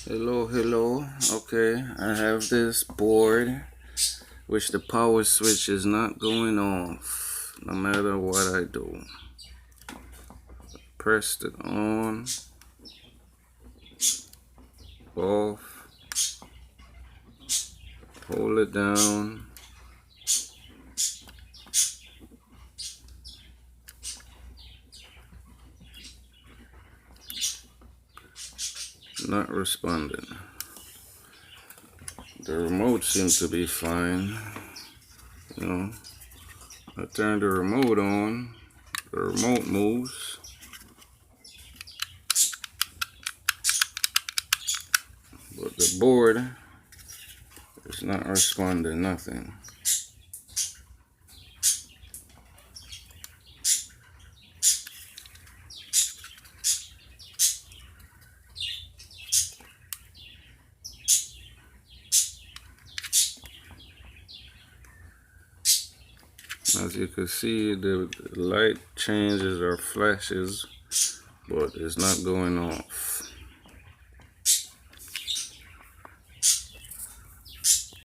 Hello. Okay, I have this board which the power switch is not going off no matter what I do. Pressed it on, off, hold it down. Not responding. The remote seems to be fine. I turn the remote on, the remote moves. But the board is not responding, nothing. As you can see, the light changes or flashes, but it's not going off.